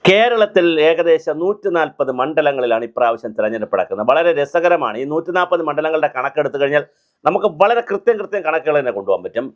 കേരളത്തിൽ ഏകദേശം 140 മണ്ഡലങ്ങളിലാണ് ഇപ്രാവശ്യം തിരഞ്ഞെടുപ്പ് നടക്കുന്നത്. വളരെ രസകരമാണ്. ഈ 140 മണ്ഡലങ്ങളുടെ കണക്കെടുത്തു കഴിഞ്ഞാൽ നമുക്ക് വളരെ കൃത്യം കണക്കുകൾ തന്നെ കൊണ്ടുപോകാൻ പറ്റും.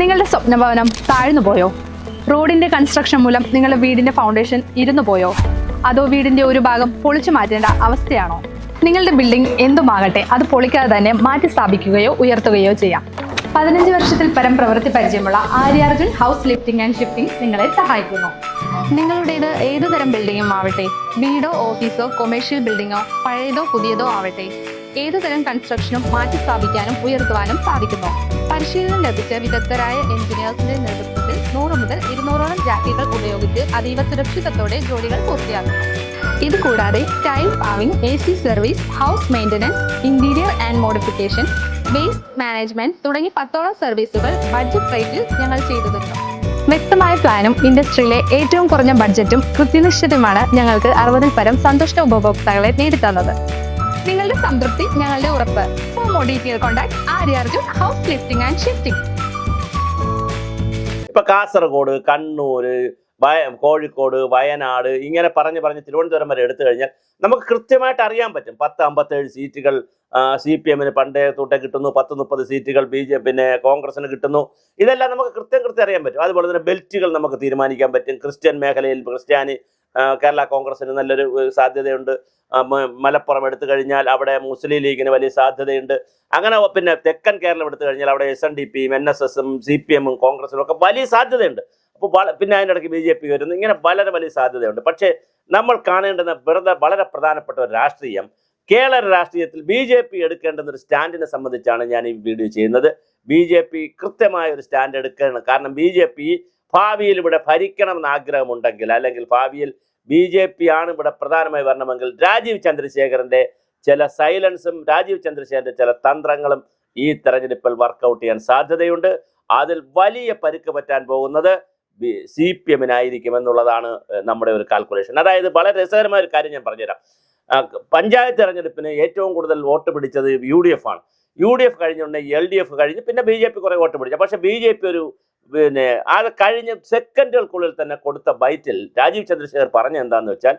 നിങ്ങളുടെ സ്വപ്ന ഭവനം താഴ്ന്നു പോയോ? റോഡിന്റെ കൺസ്ട്രക്ഷൻ മൂലം നിങ്ങളുടെ വീടിന്റെ ഫൗണ്ടേഷൻ ഇരുന്നു പോയോ? അതോ വീടിന്റെ ഒരു ഭാഗം പൊളിച്ചു മാറ്റേണ്ട അവസ്ഥയാണോ? നിങ്ങളുടെ ബിൽഡിംഗ് എന്തുമാകട്ടെ അത് പൊളിക്കാതെ തന്നെ മാറ്റി സ്ഥാപിക്കുകയോ ഉയർത്തുകയോ ചെയ്യാം. 15 വർഷത്തിൽ പരം പ്രവൃത്തി പരിചയമുള്ള ആര്യാർജുൻ ഹൗസ് ലിഫ്റ്റിംഗ് ആൻഡ് ഷിഫ്റ്റിംഗ് നിങ്ങളെ സഹായിക്കുന്നു. നിങ്ങളുടേത് ഏതുതരം ബിൽഡിംഗും ആവട്ടെ, വീടോ ഓഫീസോ കൊമേഴ്ഷ്യൽ ബിൽഡിങ്ങോ പഴയതോ പുതിയതോ ആവട്ടെ, ഏതുതരം കൺസ്ട്രക്ഷനും മാറ്റി സ്ഥാപിക്കാനും ഉയർത്തുവാനും സാധിക്കുന്നു. പരിശീലനം ലഭിച്ച വിദഗ്ധരായ എഞ്ചിനീയേഴ്സിന്റെ നേതൃത്വത്തിൽ 100 മുതൽ 200ഓളം ജാക്കികൾ ഉപയോഗിച്ച് അതീവ സുരക്ഷിതത്തോടെ ജോലികൾ പൂർത്തിയാക്കുന്നു. ഇത് കൂടാതെ tile paving, AC service, house maintenance, interior and modification, waste management തുടങ്ങി 10ഓളം സർവീസുകൾ ബഡ്ജറ്റ് റേറ്റിൽ ഞങ്ങൾ ചെയ്തു തരുന്നു. വ്യക്തമായ പ്ലാനും ഇൻഡസ്ട്രിയിലെ ഏറ്റവും കുറഞ്ഞ ബഡ്ജറ്റും കൃത്യനിഷ്ഠതയുമാണ് ഞങ്ങൾക്ക് 60-ൽ പരം സന്തുഷ്ട ഉപഭോക്താക്കളെ നേടിത്തന്നത്. നിങ്ങളുടെ സംതൃപ്തി ഞങ്ങളുടെ ഉറപ്പ്. For more detail contact Aryarjun house lifting and shifting. ഇപ്പൊ കാസർഗോഡ്, കണ്ണൂർ, കോഴിക്കോട്, വയനാട് ഇങ്ങനെ പറഞ്ഞ് തിരുവനന്തപുരം വരെ എടുത്തു കഴിഞ്ഞാൽ നമുക്ക് കൃത്യമായിട്ട് അറിയാൻ പറ്റും. 10-57 സീറ്റുകൾ CPM പണ്ടേ തൊട്ടേ കിട്ടുന്നു, 10-30 സീറ്റുകൾ പിന്നെ കോൺഗ്രസിന് കിട്ടുന്നു. ഇതെല്ലാം നമുക്ക് കൃത്യം അറിയാൻ പറ്റും. അതുപോലെ തന്നെ ബെൽറ്റുകൾ നമുക്ക് തീരുമാനിക്കാൻ പറ്റും. ക്രിസ്ത്യൻ മേഖലയിൽ കേരള കോൺഗ്രസിന് നല്ലൊരു സാധ്യതയുണ്ട്. മലപ്പുറം എടുത്തു കഴിഞ്ഞാൽ അവിടെ മുസ്ലിം ലീഗിന് വലിയ സാധ്യതയുണ്ട്. അങ്ങനെ പിന്നെ തെക്കൻ കേരളം എടുത്തു കഴിഞ്ഞാൽ അവിടെ SNDP, NSSും CPM കോൺഗ്രസിനും ഒക്കെ വലിയ സാധ്യതയുണ്ട്. അപ്പോൾ പിന്നെ അതിൻ്റെ ഇടയ്ക്ക് BJP വരുന്നു. ഇങ്ങനെ വളരെ വലിയ സാധ്യതയുണ്ട്. പക്ഷേ നമ്മൾ കാണേണ്ടുന്ന വളരെ പ്രധാനപ്പെട്ട ഒരു രാഷ്ട്രീയം, കേരള രാഷ്ട്രീയത്തിൽ BJP എടുക്കേണ്ടുന്ന ഒരു സ്റ്റാൻഡിനെ സംബന്ധിച്ചാണ് ഞാൻ ഈ വീഡിയോ ചെയ്യുന്നത്. BJP കൃത്യമായ ഒരു സ്റ്റാൻഡ് എടുക്കണം. കാരണം BJP ഭാവിയിൽ ഇവിടെ ഭരിക്കണമെന്ന് ആഗ്രഹമുണ്ടെങ്കിൽ, അല്ലെങ്കിൽ ഭാവിയിൽ BJP ആണ് ഇവിടെ പ്രധാനമായി വരണമെങ്കിൽ, രാജീവ് ചന്ദ്രശേഖരന്റെ ചില സൈലൻസും രാജീവ് ചന്ദ്രശേഖരന്റെ ചില തന്ത്രങ്ങളും ഈ തെരഞ്ഞെടുപ്പിൽ വർക്കൗട്ട് ചെയ്യാൻ സാധ്യതയുണ്ട്. അതിൽ വലിയ പരുക്ക് പറ്റാൻ പോകുന്നത് CPM-നായിരിക്കും എന്നുള്ളതാണ് നമ്മുടെ ഒരു കാൽക്കുലേഷൻ. അതായത് വളരെ രസകരമായ ഒരു കാര്യം ഞാൻ പറഞ്ഞുതരാം. പഞ്ചായത്ത് തെരഞ്ഞെടുപ്പിന് ഏറ്റവും കൂടുതൽ വോട്ട് പിടിച്ചത് UDF ആണ്. UDF കഴിഞ്ഞുകൊണ്ട് LDF കഴിഞ്ഞ് പിന്നെ BJP കുറെ വോട്ട് പിടിച്ചു. പക്ഷെ BJP അത് കഴിഞ്ഞ സെക്കൻഡുകൾക്കുള്ളിൽ തന്നെ കൊടുത്ത ബൈറ്റിൽ രാജീവ് ചന്ദ്രശേഖർ പറഞ്ഞ എന്താന്ന് വെച്ചാൽ,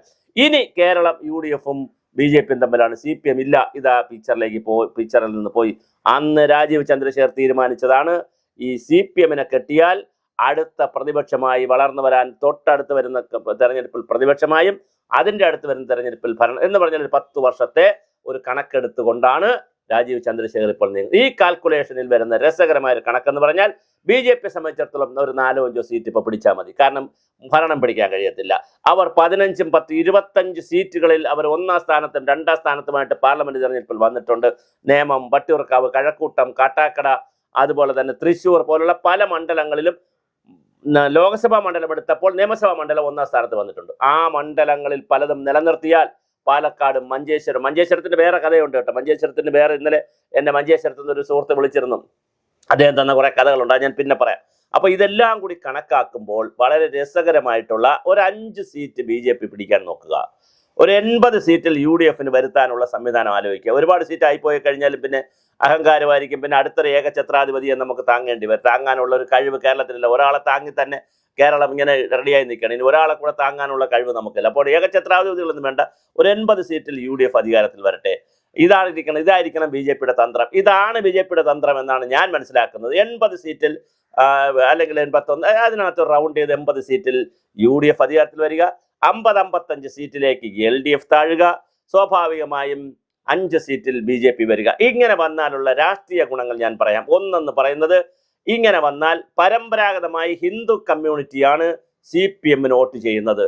ഇനി കേരളം UDF-ഉം BJP-യും തമ്മിലാണ്, CPM ഇല്ല. ഇതാ പിക്ചറിൽ നിന്ന് പോയി. അന്ന് രാജീവ് ചന്ദ്രശേഖർ തീരുമാനിച്ചതാണ്, ഈ CPM-നെ കെട്ടിയാൽ അടുത്ത പ്രതിപക്ഷമായി വളർന്നു വരാൻ തൊട്ടടുത്ത് വരുന്ന തെരഞ്ഞെടുപ്പിൽ പ്രതിപക്ഷമായും അതിൻ്റെ അടുത്ത് വരുന്ന തെരഞ്ഞെടുപ്പിൽ ഭരണം എന്ന് പറഞ്ഞാൽ 10 വർഷത്തെ ഒരു കണക്കെടുത്തുകൊണ്ടാണ് രാജീവ് ചന്ദ്രശേഖർ ഇപ്പോൾ നീങ്ങുന്നത്. ഈ കാൽക്കുലേഷനിൽ വരുന്ന രസകരമായ ഒരു കണക്കെന്ന് പറഞ്ഞാൽ, BJP-യെ സംബന്ധിച്ചിടത്തോളം ഒരു 4-5 സീറ്റ് ഇപ്പോൾ പിടിച്ചാൽ മതി. കാരണം ഭരണം പിടിക്കാൻ കഴിയത്തില്ല. അവർ 15, 10, 25 സീറ്റുകളിൽ അവർ 1ാം സ്ഥാനത്തും 2ാം സ്ഥാനത്തുമായിട്ട് പാർലമെന്റ് തെരഞ്ഞെടുപ്പിൽ വന്നിട്ടുണ്ട്. നേമം, വട്ടിയൂർക്കാവ്, കഴക്കൂട്ടം, കാട്ടാക്കട, അതുപോലെ തന്നെ തൃശ്ശൂർ പോലുള്ള പല മണ്ഡലങ്ങളിലും ലോക്സഭാ മണ്ഡലം എടുത്തപ്പോൾ നിയമസഭാ മണ്ഡലം 1ാം സ്ഥാനത്ത് വന്നിട്ടുണ്ട്. ആ മണ്ഡലങ്ങളിൽ പലതും നിലനിർത്തിയാൽ പാലക്കാടും മഞ്ചേശ്വരത്തിന് വേറെ കഥയുണ്ട് കേട്ടോ. മഞ്ചേശ്വരത്തിന് വേറെ, ഇന്നലെ എന്നെ മഞ്ചേശ്വരത്ത് നിന്ന് ഒരു സുഹൃത്ത് വിളിച്ചിരുന്നു. അദ്ദേഹം തന്ന കുറെ കഥകളുണ്ട്, അത് ഞാൻ പിന്നെ പറയാം. അപ്പോൾ ഇതെല്ലാം കൂടി കണക്കാക്കുമ്പോൾ വളരെ രസകരമായിട്ടുള്ള ഒരു 5 സീറ്റ് BJP പിടിക്കാൻ നോക്കുക. ഒരു 80 സീറ്റിൽ UDF-ന് വരുത്താനുള്ള സംവിധാനം ആലോചിക്കുക. ഒരുപാട് സീറ്റ് ആയിപ്പോയി കഴിഞ്ഞാലും പിന്നെ അഹങ്കാരമായിരിക്കും. പിന്നെ അടുത്തൊരു ഏകഛത്രാധിപതിയെ നമുക്ക് താങ്ങേണ്ടി വരും. താങ്ങാനുള്ള ഒരു കഴിവ് കേരളത്തിലില്ല. ഒരാളെ താങ്ങി തന്നെ കേരളം ഇങ്ങനെ റെഡിയായി നിൽക്കണം. ഇനി ഒരാളെ കൂടെ താങ്ങാനുള്ള കഴിവ് നമുക്കില്ല. അപ്പോൾ ഏകഛത്രാധിപതികളൊന്നും വേണ്ട. ഒരു 80 സീറ്റിൽ UDF അധികാരത്തിൽ വരട്ടെ. ഇതായിരിക്കണം BJP-യുടെ തന്ത്രം. ഇതാണ് BJP-യുടെ തന്ത്രം എന്നാണ് ഞാൻ മനസ്സിലാക്കുന്നത്. 80 സീറ്റിൽ അല്ലെങ്കിൽ 81, അതിനകത്ത് റൗണ്ട് ചെയ്ത് 80 സീറ്റിൽ UDF അധികാരത്തിൽ വരിക. 50-55 സീറ്റിലേക്ക് LDF താഴുക. സ്വാഭാവികമായും 5 സീറ്റിൽ BJP വരിക. ഇങ്ങനെ വന്നാലുള്ള രാഷ്ട്രീയ ഗുണങ്ങൾ ഞാൻ പറയാം. ഒന്നെന്ന് പറയുന്നത്, ഇങ്ങനെ വന്നാൽ പരമ്പരാഗതമായി ഹിന്ദു കമ്മ്യൂണിറ്റിയാണ് CPM-ന് വോട്ട് ചെയ്യുന്നത്.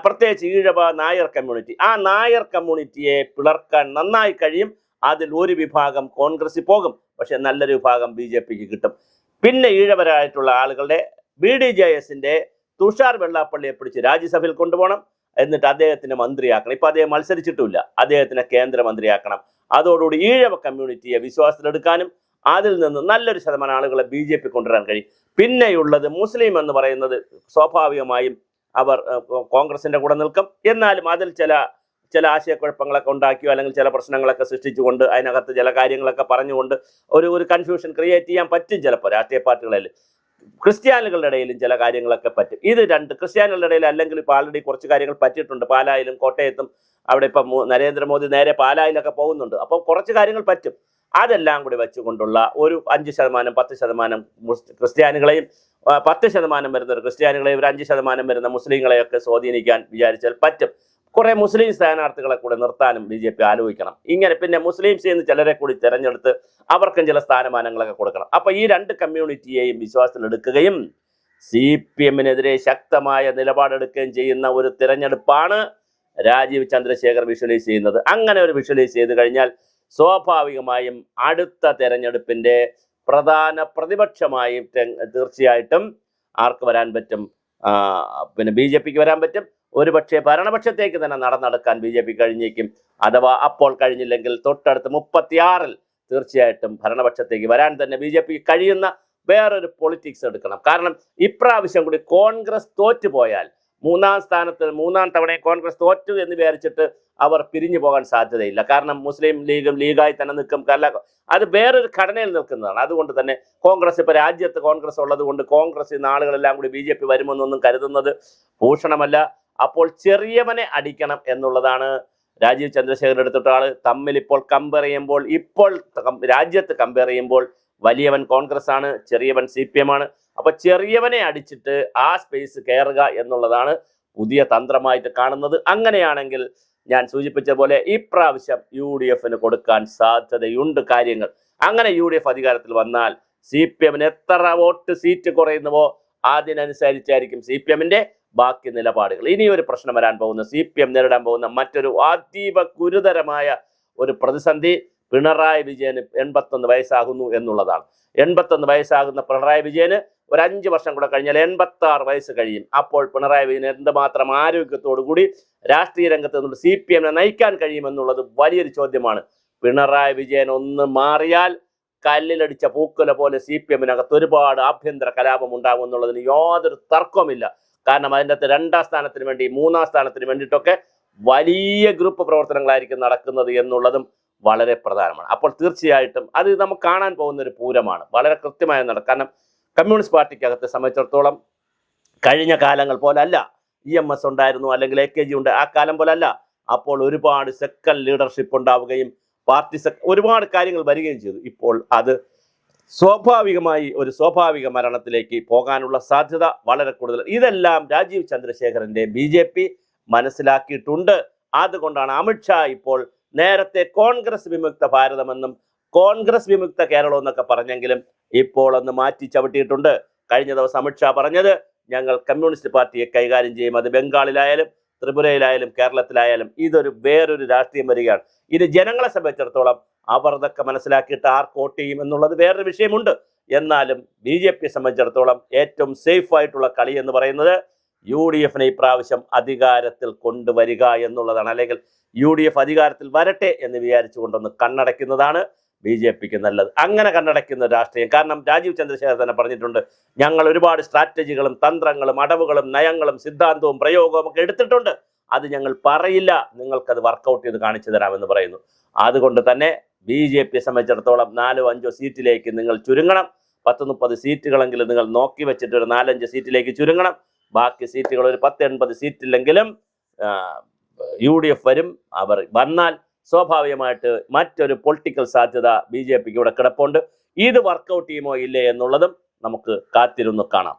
പ്രത്യേകിച്ച് ഈഴവ നായർ കമ്മ്യൂണിറ്റി. ആ നായർ കമ്മ്യൂണിറ്റിയെ പിളർക്കാൻ നന്നായി കഴിയും. അതിൽ ഒരു വിഭാഗം കോൺഗ്രസിൽ പോകും, പക്ഷെ നല്ലൊരു വിഭാഗം BJP-ക്ക് കിട്ടും. പിന്നെ ഈഴവരായിട്ടുള്ള ആളുകളുടെ BDJS-ന്റെ തുഷാർ വെള്ളാപ്പള്ളിയെ പിടിച്ച് രാജ്യസഭയിൽ കൊണ്ടുപോകണം. എന്നിട്ട് അദ്ദേഹത്തിന് മന്ത്രിയാക്കണം. ഇപ്പം അദ്ദേഹം മത്സരിച്ചിട്ടുമില്ല, അദ്ദേഹത്തിനെ കേന്ദ്രമന്ത്രിയാക്കണം. അതോടുകൂടി ഈഴവ കമ്മ്യൂണിറ്റിയെ വിശ്വാസത്തിലെടുക്കാനും അതിൽ നിന്ന് നല്ലൊരു ശതമാനം ആളുകളെ BJP കൊണ്ടുവരാൻ കഴിയും. പിന്നെയുള്ളത് മുസ്ലിം എന്ന് പറയുന്നത് സ്വാഭാവികമായും അവർ കോൺഗ്രസിൻ്റെ കൂടെ നിൽക്കും. എന്നാലും അതിൽ ചില ആശയക്കുഴപ്പങ്ങളൊക്കെ ഉണ്ടാക്കിയോ അല്ലെങ്കിൽ ചില പ്രശ്നങ്ങളൊക്കെ സൃഷ്ടിച്ചുകൊണ്ട് അതിനകത്ത് ചില കാര്യങ്ങളൊക്കെ പറഞ്ഞുകൊണ്ട് ഒരു കൺഫ്യൂഷൻ ക്രിയേറ്റ് ചെയ്യാൻ പറ്റും ചിലപ്പോൾ രാഷ്ട്രീയ പാർട്ടികളിൽ. ക്രിസ്ത്യാനികളുടെ ഇടയിലും ചില കാര്യങ്ങളൊക്കെ പറ്റും. ഇത് രണ്ട് ക്രിസ്ത്യാനികളുടെ ഇടയിൽ അല്ലെങ്കിൽ ഇപ്പോൾ ആൾറെഡി കുറച്ച് കാര്യങ്ങൾ പറ്റിയിട്ടുണ്ട്. പാലായിലും കോട്ടയത്തും അവിടെ ഇപ്പം നരേന്ദ്രമോദി നേരെ പാലായിലൊക്കെ പോകുന്നുണ്ട്. അപ്പോൾ കുറച്ച് കാര്യങ്ങൾ പറ്റും. അതെല്ലാം കൂടി വെച്ചുകൊണ്ടുള്ള ഒരു 5%, 10% ക്രിസ്ത്യാനികളെയും 10% വരുന്ന ഒരു ക്രിസ്ത്യാനികളെയും ഒരു 5% വരുന്ന മുസ്ലിങ്ങളെയൊക്കെ സ്വാധീനിക്കാൻ വിചാരിച്ചാൽ പറ്റും. കുറെ മുസ്ലിം സ്ഥാനാർത്ഥികളെ കൂടെ നിർത്താനും BJP ആലോചിക്കണം. ഇങ്ങനെ പിന്നെ മുസ്ലിംസിൽ നിന്ന് ചിലരെ കൂടി തിരഞ്ഞെടുത്ത് അവർക്കും ചില സ്ഥാനമാനങ്ങളൊക്കെ കൊടുക്കണം. അപ്പൊ ഈ രണ്ട് കമ്മ്യൂണിറ്റിയെയും വിശ്വാസത്തിലെടുക്കുകയും CPM-നെതിരെ ശക്തമായ നിലപാടെടുക്കുകയും ചെയ്യുന്ന ഒരു തിരഞ്ഞെടുപ്പാണ് രാജീവ് ചന്ദ്രശേഖർ വിഷ്വലൈസ് ചെയ്യുന്നത്. അങ്ങനെ ഒരു വിഷ്വലൈസ് ചെയ്ത് കഴിഞ്ഞാൽ സ്വാഭാവികമായും അടുത്ത തെരഞ്ഞെടുപ്പിന്റെ പ്രധാന പ്രതിപക്ഷമായും തീർച്ചയായിട്ടും ആർക്ക് വരാൻ പറ്റും? പിന്നെ BJPക്ക് വരാൻ പറ്റും. ഒരുപക്ഷെ ഭരണപക്ഷത്തേക്ക് തന്നെ നടന്നെടുക്കാൻ BJP കഴിഞ്ഞേക്കും. അഥവാ അപ്പോൾ കഴിഞ്ഞില്ലെങ്കിൽ തൊട്ടടുത്ത് 36-ൽ തീർച്ചയായിട്ടും ഭരണപക്ഷത്തേക്ക് വരാൻ തന്നെ BJPക്ക് കഴിയുന്ന വേറൊരു പൊളിറ്റിക്സ് എടുക്കണം. കാരണം ഇപ്രാവശ്യം കൂടി കോൺഗ്രസ് തോറ്റുപോയാൽ മൂന്നാം തവണ കോൺഗ്രസ് തോറ്റു എന്ന് വിചാരിച്ചിട്ട് അവർ പിരിഞ്ഞു പോകാൻ സാധ്യതയില്ല. കാരണം മുസ്ലിം ലീഗും ലീഗായി തന്നെ നിൽക്കും. അത് വേറൊരു ഘടനയിൽ നിൽക്കുന്നതാണ്. അതുകൊണ്ട് തന്നെ കോൺഗ്രസ് ഇപ്പോൾ രാജ്യത്ത് കോൺഗ്രസ് ഉള്ളത് കൊണ്ട് കോൺഗ്രസ് ഇന്ന് ആളുകളെല്ലാം കൂടി BJP വരുമെന്നൊന്നും കരുതുന്നത് ഭൂഷണമല്ല. അപ്പോൾ ചെറിയവനെ അടിക്കണം എന്നുള്ളതാണ് രാജീവ് ചന്ദ്രശേഖർ എടുത്തിട്ട് ആള് തമ്മിൽ ഇപ്പോൾ കമ്പയർ ചെയ്യുമ്പോൾ, ഇപ്പോൾ രാജ്യത്ത് കമ്പയർ ചെയ്യുമ്പോൾ വലിയവൻ കോൺഗ്രസ് ആണ്, ചെറിയവൻ CPM ആണ്. അപ്പൊ ചെറിയവനെ അടിച്ചിട്ട് ആ സ്പേസ് കയറുക എന്നുള്ളതാണ് പുതിയ തന്ത്രമായിട്ട് കാണുന്നത്. അങ്ങനെയാണെങ്കിൽ ഞാൻ സൂചിപ്പിച്ച പോലെ ഇപ്രാവശ്യം UDF-ന് കൊടുക്കാൻ സാധ്യതയുണ്ട് കാര്യങ്ങൾ. അങ്ങനെ UDF അധികാരത്തിൽ വന്നാൽ CPM-ന് എത്ര വോട്ട് സീറ്റ് കുറയുന്നുവോ അതിനനുസരിച്ചായിരിക്കും CPM-ന്റെ ബാക്കി നിലപാടുകൾ. ഇനിയൊരു പ്രശ്നം വരാൻ പോകുന്ന CPM നേരിടാൻ പോകുന്ന മറ്റൊരു അതീവ ഗുരുതരമായ ഒരു പ്രതിസന്ധി പിണറായി വിജയന് 81 വയസ്സാകുന്നു എന്നുള്ളതാണ്. 81 വയസ്സാകുന്ന പിണറായി വിജയന് ഒരു 5 വർഷം കൂടെ കഴിഞ്ഞാൽ 86 വയസ്സ് കഴിയും. അപ്പോൾ പിണറായി വിജയൻ എന്തുമാത്രം ആരോഗ്യത്തോടു കൂടി രാഷ്ട്രീയ രംഗത്ത് നിന്നുള്ള CPM-നെ നയിക്കാൻ കഴിയുമെന്നുള്ളത് വലിയൊരു ചോദ്യമാണ്. പിണറായി വിജയൻ ഒന്ന് മാറിയാൽ കല്ലിലടിച്ച പൂക്കുല പോലെ CPM-നകത്ത് ഒരുപാട് ആഭ്യന്തര കലാപം ഉണ്ടാകും എന്നുള്ളതിന് യാതൊരു തർക്കവുമില്ല. കാരണം അതിൻ്റെ അകത്ത് 2ാം സ്ഥാനത്തിന് വേണ്ടി 3ാം സ്ഥാനത്തിന് വേണ്ടിയിട്ടൊക്കെ വലിയ ഗ്രൂപ്പ് പ്രവർത്തനങ്ങളായിരിക്കും നടക്കുന്നത് എന്നുള്ളതും വളരെ പ്രധാനമാണ്. അപ്പോൾ തീർച്ചയായിട്ടും അത് നമുക്ക് കാണാൻ പോകുന്ന ഒരു പൂരമാണ്. വളരെ കൃത്യമായി കാരണം കമ്മ്യൂണിസ്റ്റ് പാർട്ടിക്കകത്തെ സംബന്ധിച്ചിടത്തോളം കഴിഞ്ഞ കാലങ്ങൾ പോലല്ല. EMS ഉണ്ടായിരുന്നു, അല്ലെങ്കിൽ AKG ഉണ്ട്, ആ കാലം പോലല്ല. അപ്പോൾ ഒരുപാട് സെക്കൻഡ് ലീഡർഷിപ്പ് ഉണ്ടാവുകയും പാർട്ടി ഒരുപാട് കാര്യങ്ങൾ വരികയും ചെയ്തു. ഇപ്പോൾ അത് സ്വാഭാവികമായി ഒരു സ്വാഭാവിക മരണത്തിലേക്ക് പോകാനുള്ള സാധ്യത വളരെ കൂടുതൽ. ഇതെല്ലാം രാജീവ് ചന്ദ്രശേഖറിന്റെ BJP മനസ്സിലാക്കിയിട്ടുണ്ട്. അതുകൊണ്ടാണ് അമിത്ഷാ ഇപ്പോൾ നേരത്തെ കോൺഗ്രസ് വിമുക്ത ഭാരതമെന്നും കോൺഗ്രസ് വിമുക്ത കേരളം എന്നൊക്കെ പറഞ്ഞെങ്കിലും ഇപ്പോൾ ഒന്ന് മാറ്റി ചവിട്ടിയിട്ടുണ്ട്. കഴിഞ്ഞ ദിവസം അമിത്ഷാ പറഞ്ഞത് ഞങ്ങൾ കമ്മ്യൂണിസ്റ്റ് പാർട്ടിയെ കൈകാര്യം ചെയ്യും. അത് ബംഗാളിലായാലും ത്രിപുരയിലായാലും കേരളത്തിലായാലും ഇതൊരു വേറൊരു രാഷ്ട്രീയം വരികയാണ്. ഇത് ജനങ്ങളെ സംബന്ധിച്ചിടത്തോളം അവർ ഇതൊക്കെ മനസ്സിലാക്കിയിട്ട് ആർക്ക് വോട്ട് ചെയ്യും എന്നുള്ളത് വേറൊരു വിഷയമുണ്ട്. എന്നാലും BJPയെ സംബന്ധിച്ചിടത്തോളം ഏറ്റവും സേഫ് ആയിട്ടുള്ള കളി എന്ന് പറയുന്നത് UDF-നെ ഇപ്രാവശ്യം അധികാരത്തിൽ കൊണ്ടുവരിക എന്നുള്ളതാണ്. അല്ലെങ്കിൽ UDF അധികാരത്തിൽ വരട്ടെ എന്ന് വിചാരിച്ചുകൊണ്ടൊന്ന് കണ്ണടയ്ക്കുന്നതാണ് BJPക്ക് നല്ലത്. അങ്ങനെ കണ്ണടയ്ക്കുന്ന രാഷ്ട്രീയം. കാരണം രാജീവ് ചന്ദ്രശേഖർ തന്നെ പറഞ്ഞിട്ടുണ്ട്, ഞങ്ങൾ ഒരുപാട് സ്ട്രാറ്റജികളും തന്ത്രങ്ങളും അടവുകളും നയങ്ങളും സിദ്ധാന്തവും പ്രയോഗവും ഒക്കെ എടുത്തിട്ടുണ്ട്. അത് ഞങ്ങൾ പറയില്ല, നിങ്ങൾക്കത് വർക്കൗട്ട് ചെയ്ത് കാണിച്ചു തരാമെന്ന് പറയുന്നു. അതുകൊണ്ട് തന്നെ BJPയെ സംബന്ധിച്ചിടത്തോളം 4-5 സീറ്റിലേക്ക് നിങ്ങൾ ചുരുങ്ങണം. 10-30 സീറ്റുകളെങ്കിലും നിങ്ങൾ നോക്കി വെച്ചിട്ട് ഒരു 4-5 സീറ്റിലേക്ക് ചുരുങ്ങണം. ബാക്കി സീറ്റുകൾ ഒരു 10-80 സീറ്റില്ലെങ്കിലും UDF വരും. അവർ വന്നാൽ സ്വാഭാവികമായിട്ട് മറ്റൊരു പൊളിറ്റിക്കൽ സാധ്യത BJPക്ക് ഇവിടെ കിടപ്പുണ്ട്. ഇത് വർക്കൗട്ട് ചെയ്യുമോ ഇല്ലേ എന്നുള്ളതും നമുക്ക് കാത്തിരുന്ന് കാണാം.